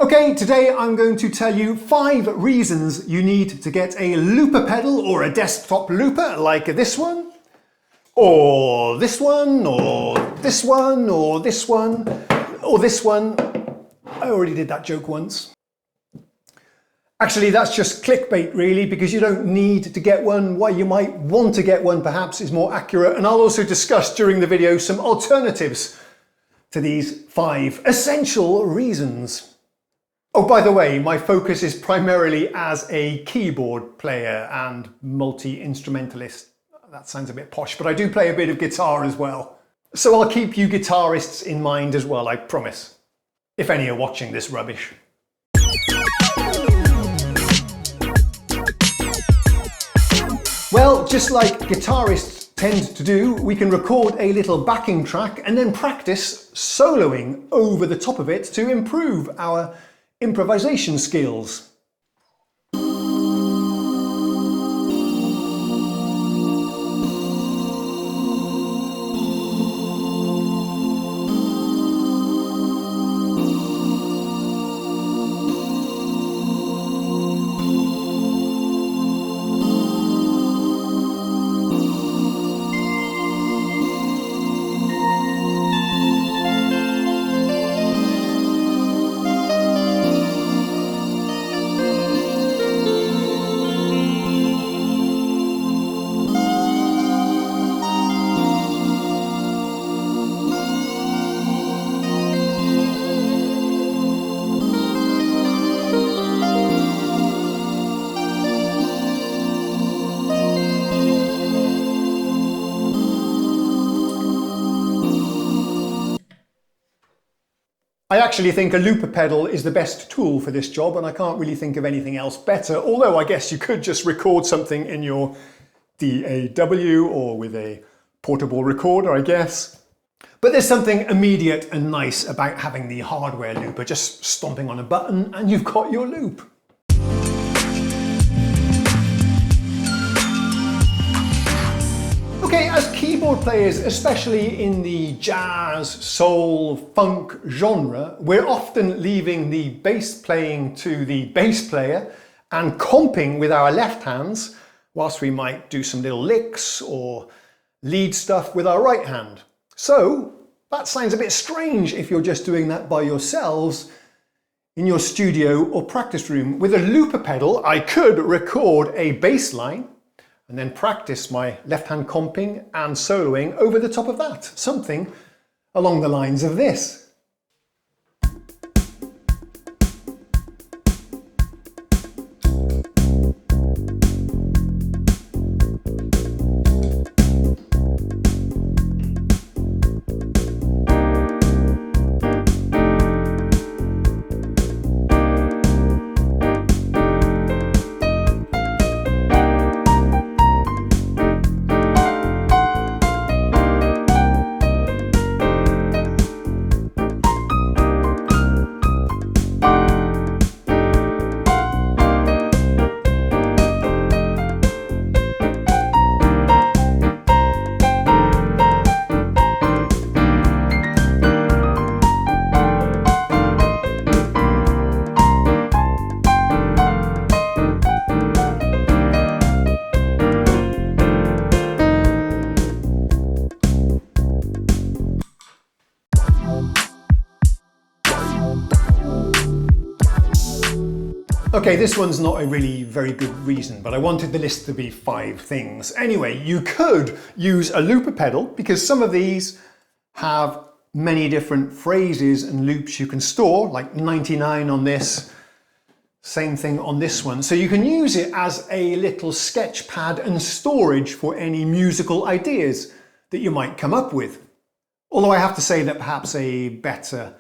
Okay, today I'm going to tell you 5 reasons you need to get a looper pedal or a desktop looper like this one, or this one, or this one, or this one, or this one. I already did that joke once. Actually, that's just clickbait really, because you don't need to get one. Why you might want to get one perhaps is more accurate, and I'll also discuss during the video some alternatives to these 5 essential reasons. Oh, by the way, my focus is primarily as a keyboard player and multi-instrumentalist. That sounds a bit posh, but I do play a bit of guitar as well. So I'll keep you guitarists in mind as well, I promise. If any are watching this rubbish. Well, just like guitarists tend to do, we can record a little backing track and then practice soloing over the top of it to improve our improvisation skills. I actually think a looper pedal is the best tool for this job, and I can't really think of anything else better, although I guess you could just record something in your DAW or with a portable recorder, I guess. But there's something immediate and nice about having the hardware looper, just stomping on a button and you've got your loop. Okay, as keyboard players, especially in the jazz, soul, funk genre, we're often leaving the bass playing to the bass player and comping with our left hands, whilst we might do some little licks or lead stuff with our right hand. So that sounds a bit strange if you're just doing that by yourselves in your studio or practice room. With a looper pedal, I could record a bass line and then practice my left-hand comping and soloing over the top of that. Something along the lines of this. Okay, this one's not a really very good reason, but I wanted the list to be 5 things. Anyway, you could use a looper pedal because some of these have many different phrases and loops you can store, like 99 on this, same thing on this one. So you can use it as a little sketch pad and storage for any musical ideas that you might come up with. Although I have to say that perhaps a better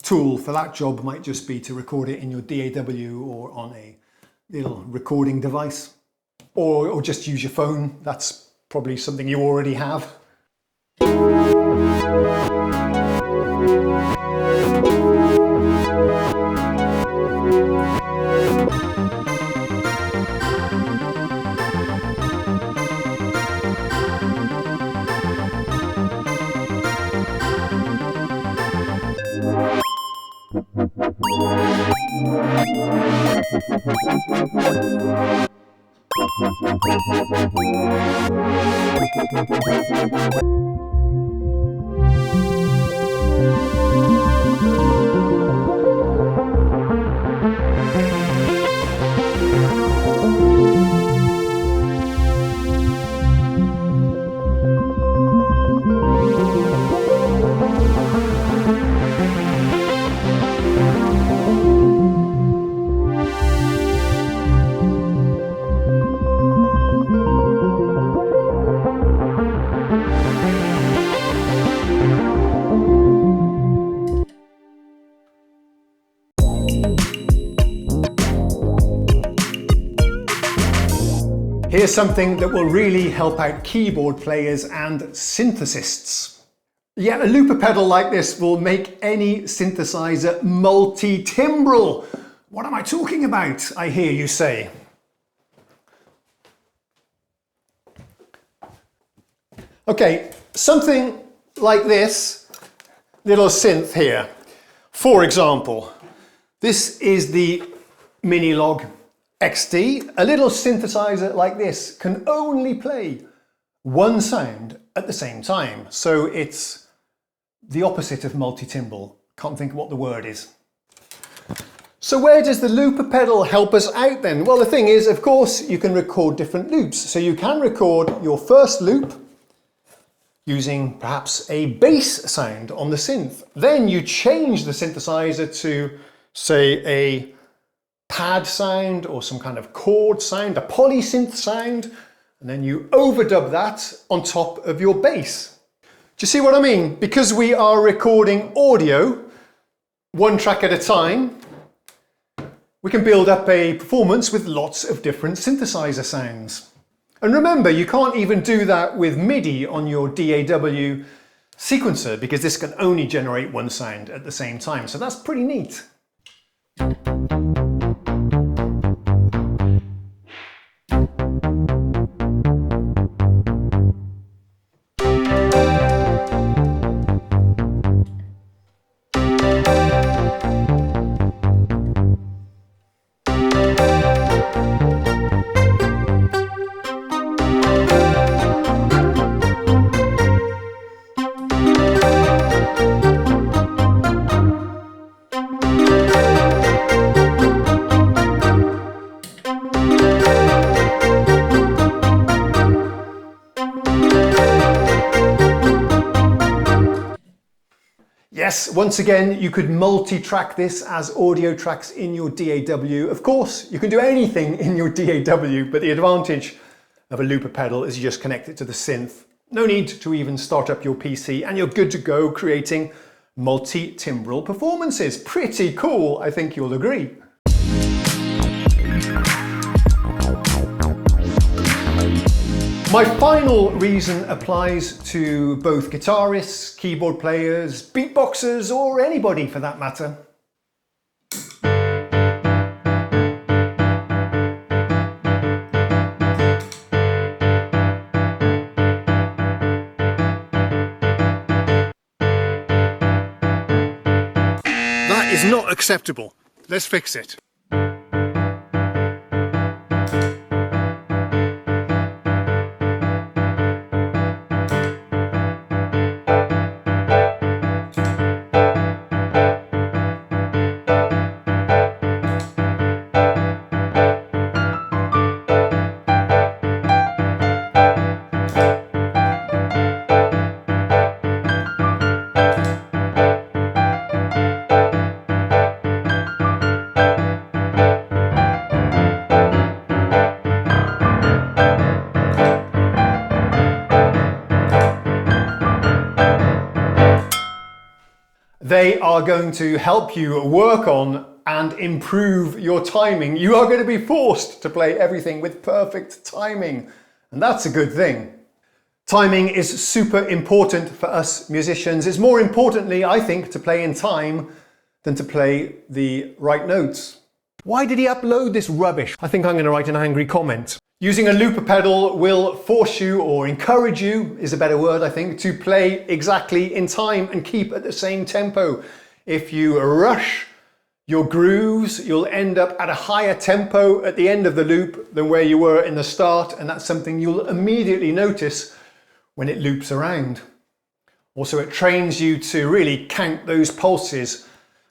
tool for that job might just be to record it in your DAW or on a little recording device, or just use your phone. That's probably something you already have. Here's something that will really help out keyboard players and synthesists. Yeah, a looper pedal like this will make any synthesizer multi-timbral. What am I talking about, I hear you say? Okay, something like this little synth here. For example, this is the Minilog XD. A little synthesizer like this can only play one sound at the same time. So it's the opposite of multi-timbral. Can't think of what the word is. So where does the looper pedal help us out then? Well, the thing is, of course, you can record different loops. So you can record your first loop using perhaps a bass sound on the synth. Then you change the synthesizer to, say, a pad sound or some kind of chord sound, a polysynth sound, and then you overdub that on top of your bass. Do you see what I mean? Because we are recording audio, one track at a time, we can build up a performance with lots of different synthesizer sounds. And remember, you can't even do that with MIDI on your DAW sequencer because this can only generate one sound at the same time. So that's pretty neat. Yes, once again, you could multi-track this as audio tracks in your DAW. Of course, you can do anything in your DAW, but the advantage of a looper pedal is you just connect it to the synth. No need to even start up your PC and you're good to go creating multi-timbral performances. Pretty cool, I think you'll agree. My final reason applies to both guitarists, keyboard players, beatboxers, or anybody for that matter. That is not acceptable. Let's fix it. They are going to help you work on and improve your timing. You are going to be forced to play everything with perfect timing, and that's a good thing. Timing is super important for us musicians. It's more importantly, I think, to play in time than to play the right notes. Why did he upload this rubbish? I think I'm going to write an angry comment. Using a looper pedal will force you, or encourage you, is a better word I think, to play exactly in time and keep at the same tempo. If you rush, your grooves, you'll end up at a higher tempo at the end of the loop than where you were in the start, and that's something you'll immediately notice when it loops around. Also, it trains you to really count those pulses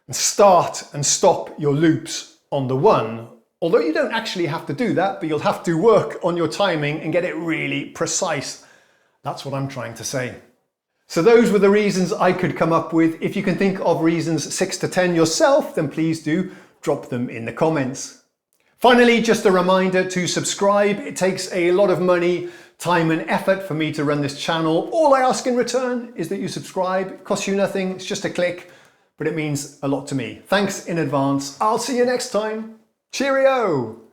and start and stop your loops on the one. Although you don't actually have to do that, but you'll have to work on your timing and get it really precise. That's what I'm trying to say. So those were the reasons I could come up with. If you can think of reasons 6 to 10 yourself, then please do drop them in the comments. Finally, just a reminder to subscribe. It takes a lot of money, time and effort for me to run this channel. All I ask in return is that you subscribe. It costs you nothing, it's just a click, but it means a lot to me. Thanks in advance. I'll see you next time. Cheerio!